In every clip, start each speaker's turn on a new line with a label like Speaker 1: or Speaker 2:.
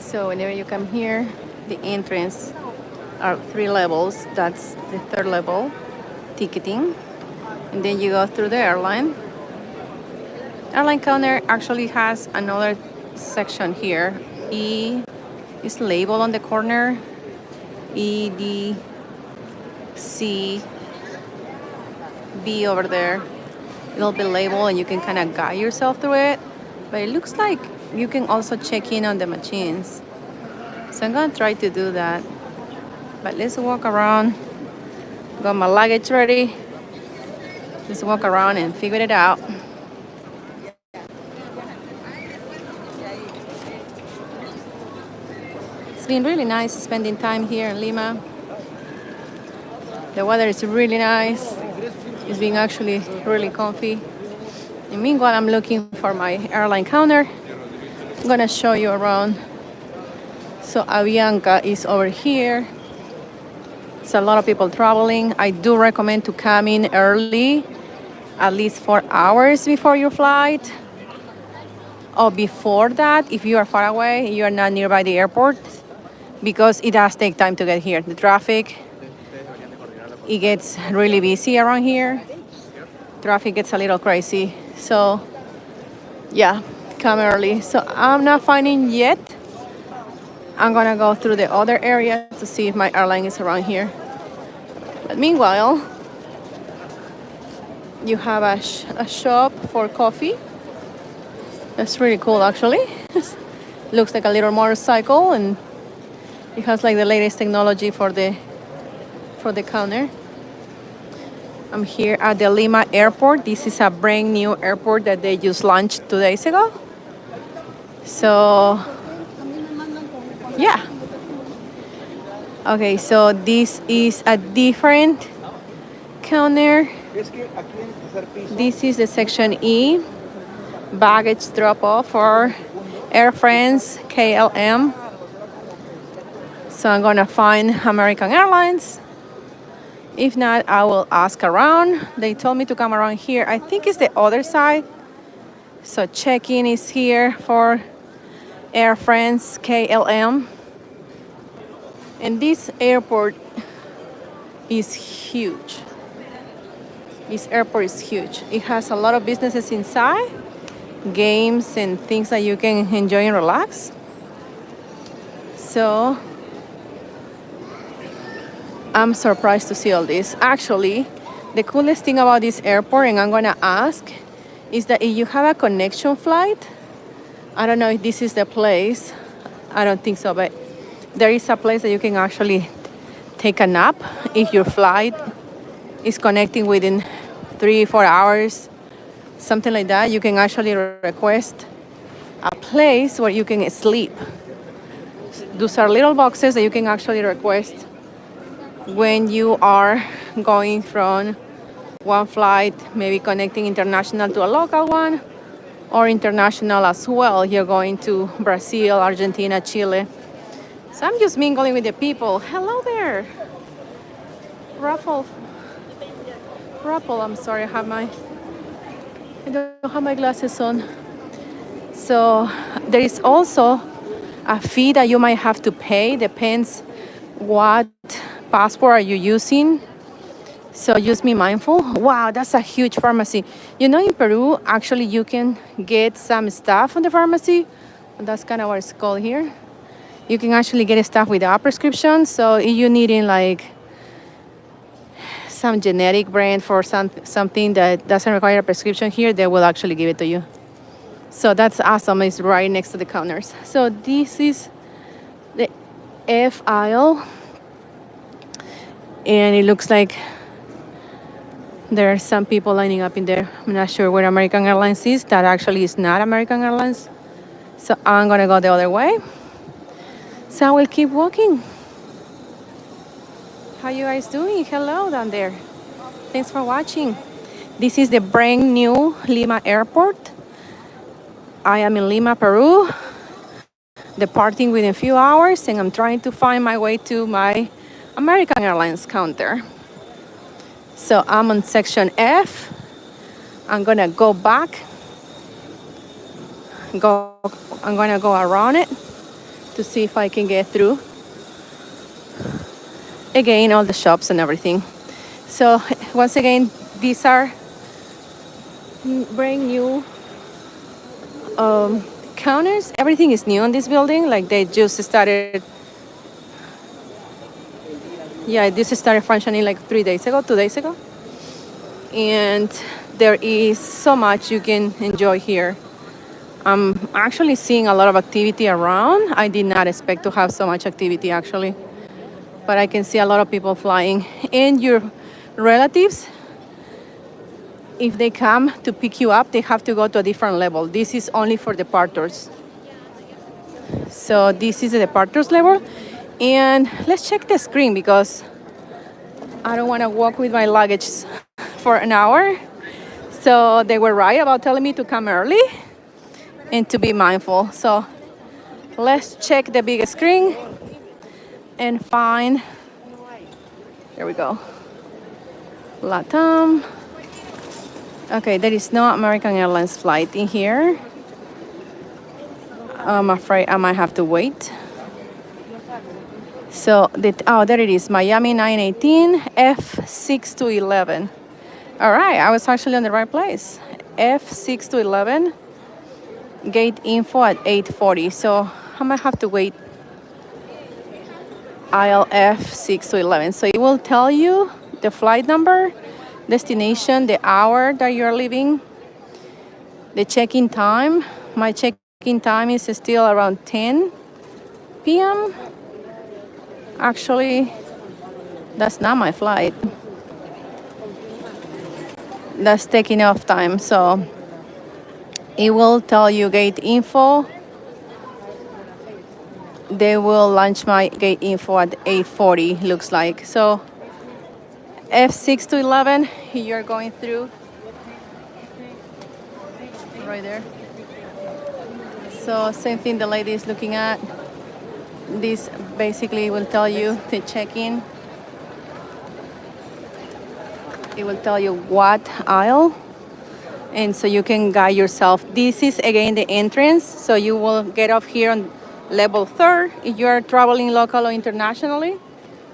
Speaker 1: So whenever you come here, the entrance are 3 levels. That's the third level, ticketing. And then you go through the airline. Airline counter actually has another section here. E is labeled on the corner. E, D, C, B over there. It'll be labeled and you can kind of guide yourself through it. But it looks like you can also check in on the machines. So I'm gonna try to do that. But let's walk around. Got my luggage ready. Let's walk around and figure it out. It's been really nice spending time here in Lima. The weather is really nice. It's been actually really comfy. And meanwhile, I'm looking for my airline counter. I'm gonna show you around. So Avianca is over here. It's a lot of people traveling. I do recommend to come in early, at least 4 hours before your flight. Or before that, if you are far away, you are not nearby the airport, because it does take time to get here. The traffic, it gets really busy around here. Traffic gets a little crazy. So yeah, come early. So I'm not finding yet. I'm gonna go through the other area to see if my airline is around here. But meanwhile, you have a shop for coffee. That's really cool, actually. Looks like a little motorcycle, and it has like the latest technology for the counter. I'm here at the Lima airport. This is a brand new airport that they just launched 2 days ago. So yeah. Okay, so this is a different counter. This is the section E, baggage drop off for Air France KLM. So I'm gonna find American Airlines. If not, I will ask around. They told me to come around here. I think it's the other side. So check-in is here for Air France KLM. And this airport is huge. This airport is huge. It has a lot of businesses inside, games and things that you can enjoy and relax. So I'm surprised to see all this. Actually, the coolest thing about this airport, and I'm gonna ask, is that if you have a connection flight, I don't know if this is the place. I don't think so, but there is a place that you can actually take a nap if your flight is connecting within 3-4 hours, something like that. You can actually request a place where you can sleep. Those are little boxes that you can actually request when you are going from one flight, maybe connecting international to a local one, or international as well. You're going to Brazil, Argentina, Chile. So I'm just mingling with the people. Hello there. Ruffle, I'm sorry, I don't have my glasses on. So there is also a fee that you might have to pay. Depends what passport are you using. So just be mindful. Wow, that's a huge pharmacy. You know, in Peru, actually you can get some stuff from the pharmacy. That's kind of what it's called here. You can actually get stuff without prescription. So if you need in like some generic brand for something that doesn't require a prescription here, they will actually give it to you. So that's awesome. It's right next to the counters. So this is the F aisle. And it looks like there are some people lining up in there. I'm not sure where American Airlines is. That actually is not American Airlines. So I'm gonna go the other way. So I will keep walking. How you guys doing? Hello down there. Thanks for watching. This is the brand new Lima airport. I am in Lima, Peru, departing within a few hours, and I'm trying to find my way to my American Airlines counter. So I'm on section F. I'm gonna go back. I'm gonna go around it. to see if I can get through. Again, all the shops and everything. So once again, these are brand new counters. Everything is new in this building. Like they just started. Yeah, this started functioning like 2 days ago. And there is so much you can enjoy here. I'm actually seeing a lot of activity around. I did not expect to have so much activity actually. But I can see a lot of people flying. And your relatives, if they come to pick you up, they have to go to a different level. This is only for departures. So this is the departures level. And let's check the screen because I don't want to walk with my luggage for an hour. So they were right about telling me to come early and to be mindful. So let's check the big screen and find, there we go, LATAM. Okay, there is no American Airlines flight in here. I'm afraid I might have to wait. So, there it is, Miami 918, F6 to 11. All right, I was actually on the right place. F6 to 11, gate info at 8:40. So I might have to wait. Aisle F6 to 11. So it will tell you the flight number, destination, the hour that you're leaving, the check-in time. My check-in time is still around 10 p.m. Actually, that's not my flight. That's taking off time. So it will tell you gate info. They will launch my gate info at 8:40, looks like. So F6 to 11, you're going through right there. So same thing the lady is looking at. This basically will tell you to check in. It will tell you what aisle. And so you can guide yourself. This is again the entrance. So you will get off here on level 3rd. If you are traveling local or internationally,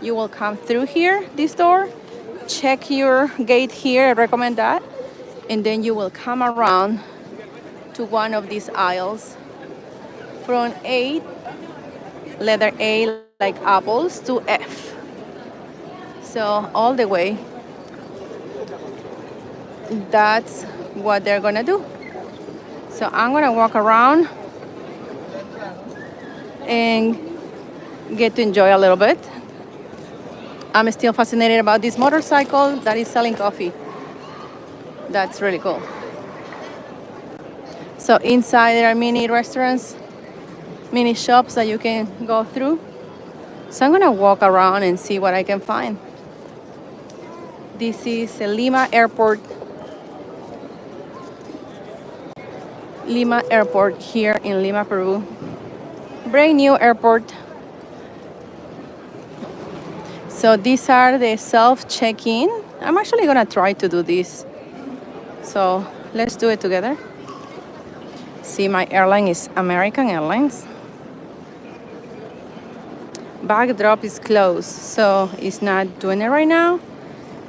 Speaker 1: you will come through here, this door. Check your gate here, I recommend that. And then you will come around to one of these aisles. From A, letter A like apples, to F. So all the way. That's what they're gonna do. So I'm gonna walk around and get to enjoy a little bit. I'm still fascinated about this motorcycle that is selling coffee. That's really cool. So inside there are mini restaurants, mini shops that you can go through. So I'm gonna walk around and see what I can find. This is a Lima Airport. Lima Airport here in Lima-Perú. Brand new airport. So these are the self-check-in. I'm actually gonna try to do this. So let's do it together. See, my airline is American Airlines. Bag drop is closed, so it's not doing it right now.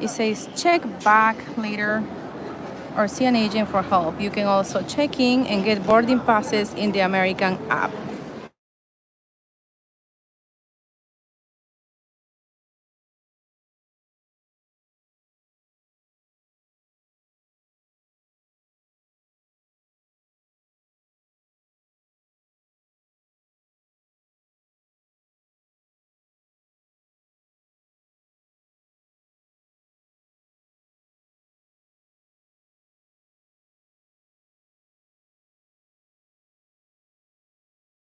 Speaker 1: It says check back later or see an agent for help. You can also check in and get boarding passes in the American app.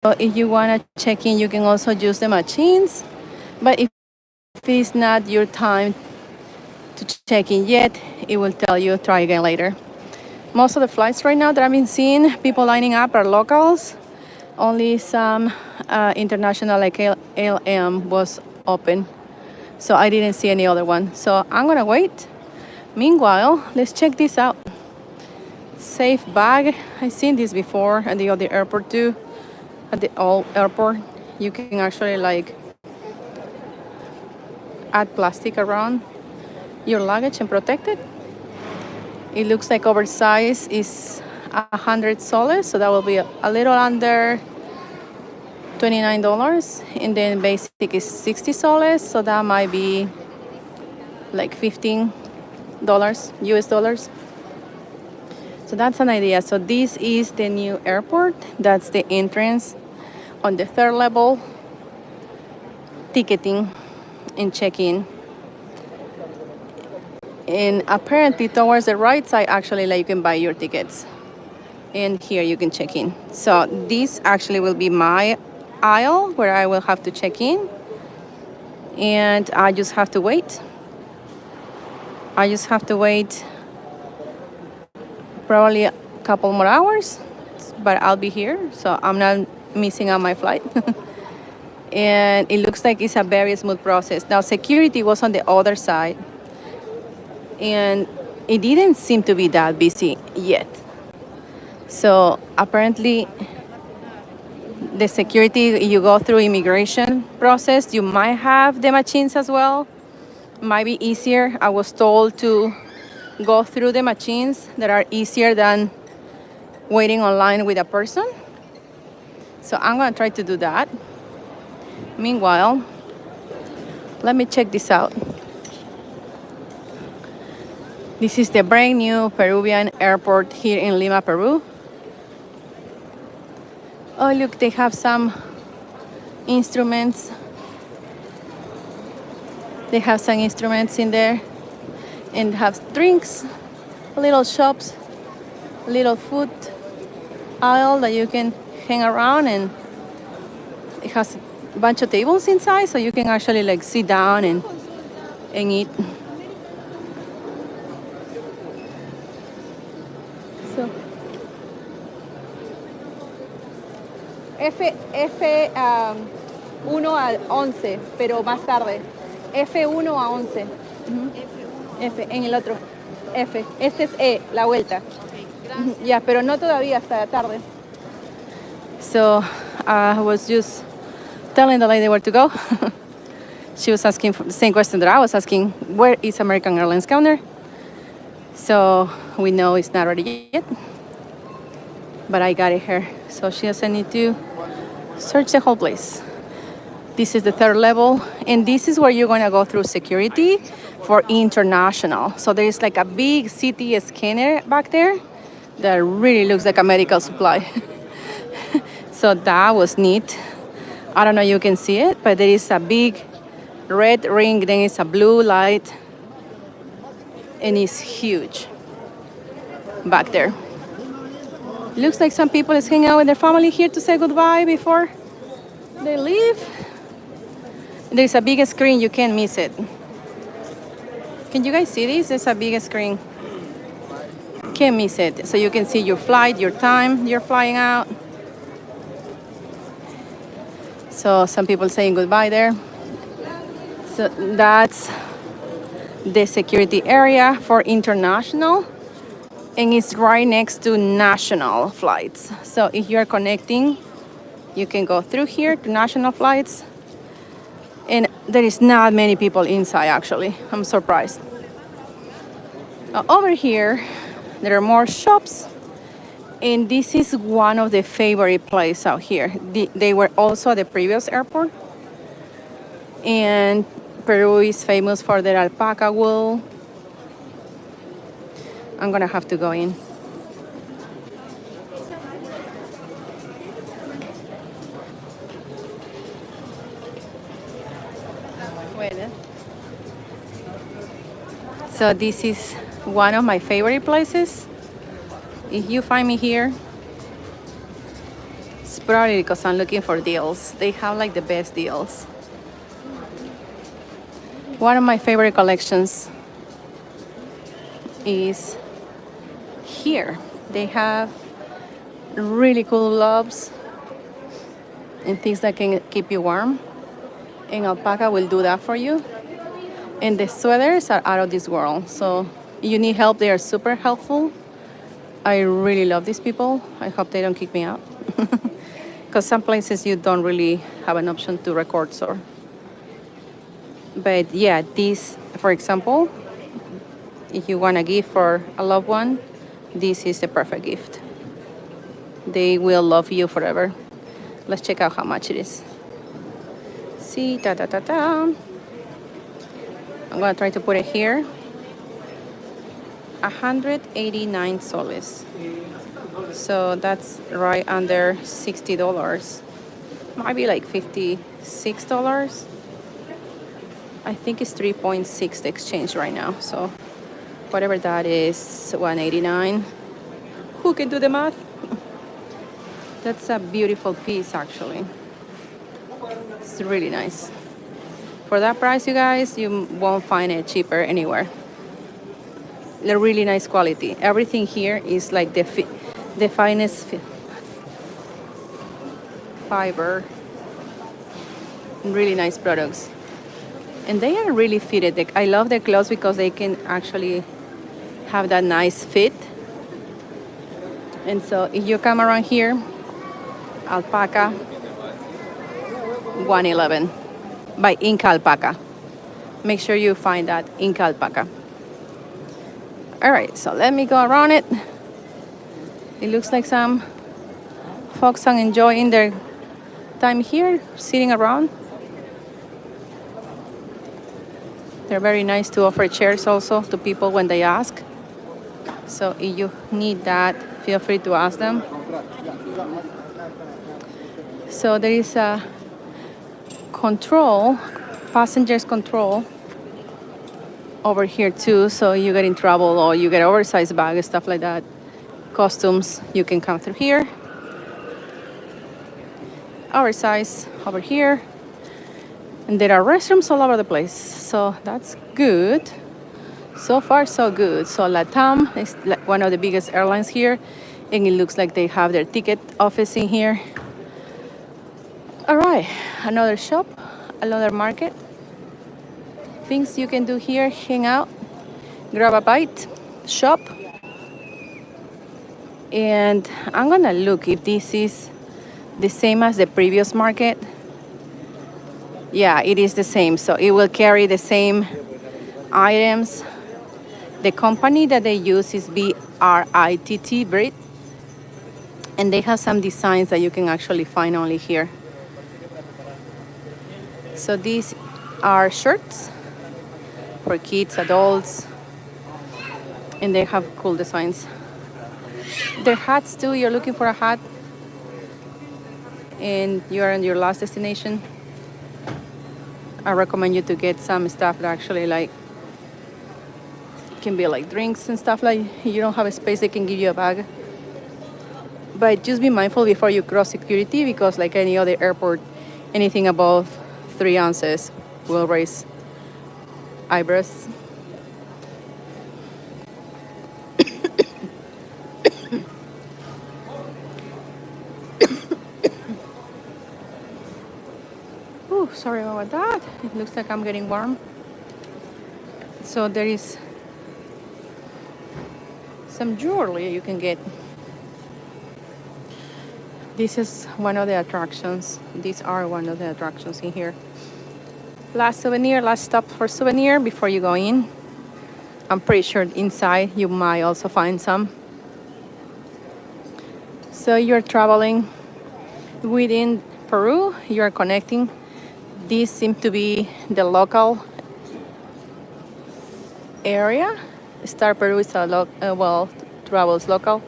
Speaker 1: So if you want to check in, you can also use the machines. But if it's not your time to check in yet, it will tell you try again later. Most of the flights right now that I've been seeing, people lining up are locals. Only some international like LM was open. So I didn't see any other one. So I'm gonna wait. Meanwhile, let's check this out. Safe bag. I've seen this before at the other airport too. At the old airport. You can actually like add plastic around your luggage and protect it. It looks like oversized is 100 soles, so that will be a little under $29, and then basic is 60 soles, so that might be like $15 US dollars. So that's an idea. So this is the new airport. That's the entrance. On the third level, ticketing and check-in. And apparently towards the right side, actually, like you can buy your tickets. And here you can check in. So this actually will be my aisle where I will have to check in. And I just have to wait. I just have to wait probably a couple more hours, but I'll be here, so I'm not missing out my flight. And it looks like it's a very smooth process. Now, security was on the other side, and it didn't seem to be that busy yet. So apparently, the security, you go through immigration process, you might have the machines as well. Might be easier. I was told to go through the machines that are easier than waiting online with a person. So I'm gonna try to do that. Meanwhile, let me check this out. This is the brand new Peruvian airport here in Lima, Peru. Oh, look, they have some instruments. They have some instruments in there and have drinks, little shops, little food aisle that you can hang around, and it has a bunch of tables inside, so you can actually like sit down and eat. So F1 a 11, pero más tarde. F1 a 11. F, en el otro. F. Este es E, la vuelta. Ya, pero no todavía, hasta la tarde. So I was just telling the lady where to go. She was asking for the same question that I was asking. Where is American Airlines counter? So we know it's not ready yet, but I got it here. So she doesn't need to search the whole place. This is the third level, and this is where you're gonna go through security for international. So there is like a big CT scanner back there that really looks like a medical supply. So that was neat. I don't know if you can see it, but there is a big red ring, then it's a blue light, and it's huge back there. Looks like some people is hanging out with their family here to say goodbye before they leave. There's a big screen, you can't miss it. Can you guys see this? There's a big screen. Can't miss it. So you can see your flight, your time you're flying out. So some people saying goodbye there. So that's the security area for international, and it's right next to national flights. So if you're connecting, you can go through here to national flights. And there is not many people inside, actually. I'm surprised. Over here, there are more shops. And this is one of the favorite places out here. They were also at the previous airport. And Peru is famous for their alpaca wool. I'm gonna have to go in. So this is one of my favorite places. If you find me here, it's probably because I'm looking for deals. They have like the best deals. One of my favorite collections is here. They have really cool gloves and things that can keep you warm. And alpaca will do that for you. And the sweaters are out of this world. So you need help, they are super helpful. I really love these people. I hope they don't kick me out. because some places you don't really have an option to record. So, but yeah, this, for example, if you want to give for a loved one, this is the perfect gift. They will love you forever. Let's check out how much it is. See, da da da da. I'm gonna try to put it here. 189 soles. So that's right under $60. Might be like $56. I think it's 3.6 the exchange right now. So whatever that is, 189. Who can do the math? That's a beautiful piece, actually. It's really nice. For that price, you guys, you won't find it cheaper anywhere. They're really nice quality. Everything here is like the finest fiber. Really nice products. And they are really fitted. I love their clothes because they can actually have that nice fit. And so if you come around here, alpaca, 111 by Inca Alpaca. Make sure you find that Inca Alpaca. All right, so let me go around it. It looks like some folks are enjoying their time here, sitting around. They're very nice to offer chairs also to people when they ask. So if you need that, feel free to ask them. So there is a control, passengers control over here too. So you get in trouble or you get oversized bag, stuff like that. Costumes, you can come through here. Oversized over here. And there are restrooms all over the place. So that's good. So far, so good. So LATAM is one of the biggest airlines here. And it looks like they have their ticket office in here. All right, another shop, another market. Things you can do here, hang out, grab a bite, shop. And I'm gonna look if this is the same as the previous market. Yeah, it is the same. So it will carry the same items. The company that they use is BRITT, Brit. And they have some designs that you can actually find only here. So these are shirts for kids, adults, and they have cool designs. Their hats too, you're looking for a hat and you're in your last destination. I recommend you to get some stuff that actually like can be like drinks and stuff. Like you don't have a space, they can give you a bag. But just be mindful before you cross security because like any other airport, anything above 3 ounces will raise eyebrows. Ooh, sorry about that. It looks like I'm getting warm. So there is some jewelry you can get. This is one of the attractions. These are one of the attractions in here. Last souvenir, last stop for souvenir before you go in. I'm pretty sure inside you might also find some. So you're traveling within Peru, you're connecting. These seem to be the local area. Star Peru is travels local.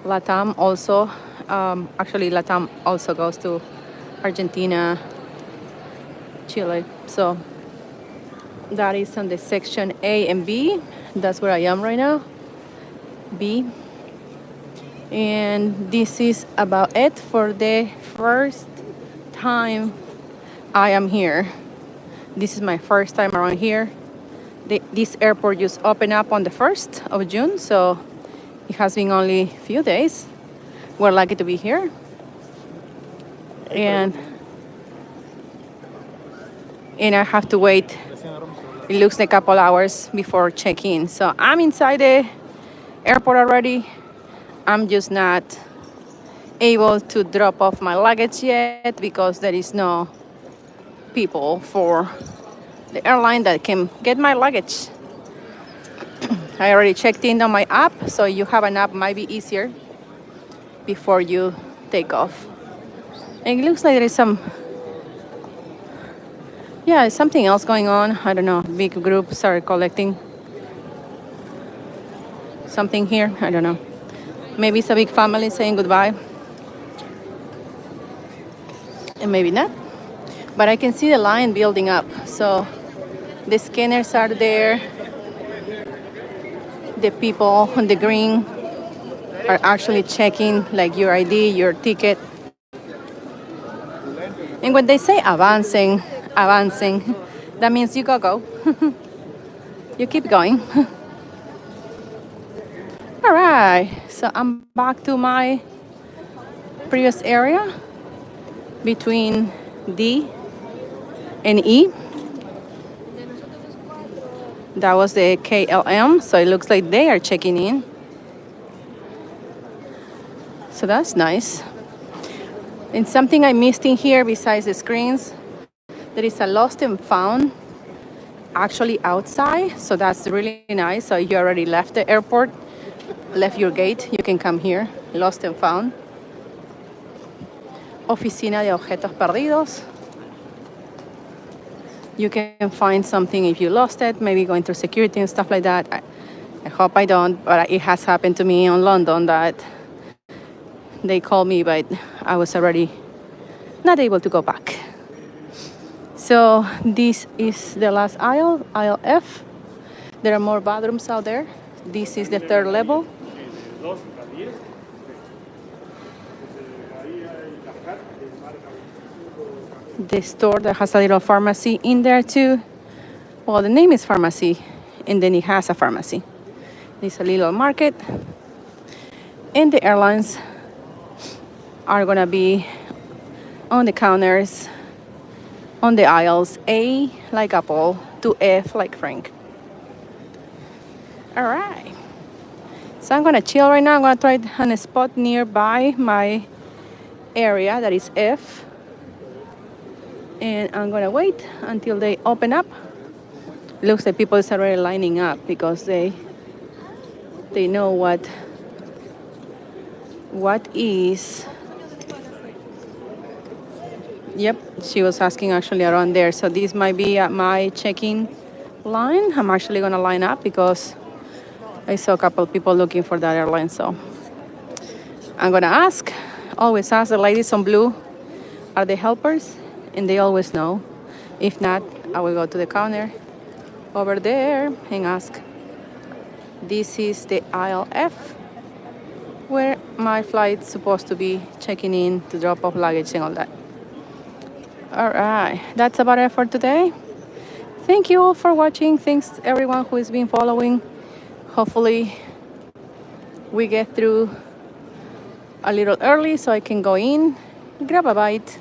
Speaker 1: LATAM also, actually LATAM also goes to Argentina, Chile. So that is on the section A and B. That's where I am right now, B. And this is about it for the first time I am here. This is my first time around here. This airport just opened up on the 1st of June, so it has been only a few days. We're lucky to be here. And I have to wait, it looks like a couple hours before check-in. So I'm inside the airport already. I'm just not able to drop off my luggage yet because there is no people for the airline that can get my luggage. I already checked in on my app, so you have an app might be easier before you take off. And it looks like there is something else going on. I don't know. Big groups are collecting something here. I don't know. Maybe it's a big family saying goodbye. And maybe not. But I can see the line building up. So the scanners are there. The people on the green are actually checking like your ID, your ticket. And when they say avancing, that means you go. You keep going. All right, so I'm back to my previous area between D and E. That was the KLM, so it looks like they are checking in. So that's nice. And something I missed in here besides the screens, there is a lost and found actually outside, so that's really nice. So you already left the airport, left your gate, you can come here, lost and found. Oficina de objetos perdidos. You can find something if you lost it, maybe going through security and stuff like that. I hope I don't, but it has happened to me in London that they called me, but I was already not able to go back. So this is the last aisle, aisle F. There are more bathrooms out there. This is the third level. The store that has a little pharmacy in there too. Well, the name is pharmacy, and then it has a pharmacy. It's a little market. And the airlines are gonna be on the counters, on the aisles, A like Apple to F like Frank. All right. So I'm gonna chill right now. I'm gonna try on a spot nearby my area that is F. And I'm gonna wait until they open up. Looks like people are already lining up because they know what is. Yep, she was asking actually around there. So this might be at my check-in line. I'm actually gonna line up because I saw a couple of people looking for that airline. So I'm gonna ask, always ask the ladies on blue, are they helpers? And they always know. If not, I will go to the counter over there and ask. This is the aisle F, where my flight's supposed to be checking in to drop off luggage and all that. All right, that's about it for today. Thank you all for watching. Thanks everyone who has been following. Hopefully we get through a little early so I can go in, grab a bite,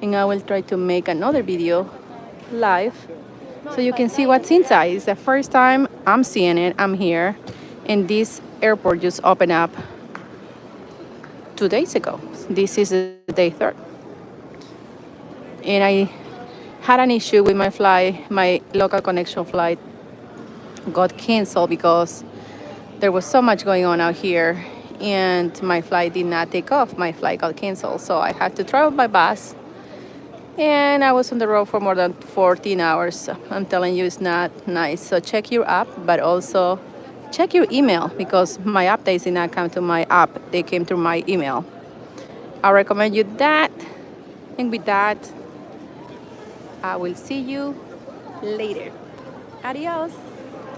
Speaker 1: and I will try to make another video live so you can see what's inside. It's the first time I'm seeing it. I'm here, and this airport just opened up 2 days ago. This is day 3rd. And I had an issue with my flight. My local connection flight got canceled because there was so much going on out here, and my flight did not take off. My flight got canceled, so I had to travel by bus. And I was on the road for more than 14 hours. I'm telling you, it's not nice. So check your app, but also check your email because my updates did not come to my app. They came through my email. I recommend you that. And with that, I will see you later. Adios.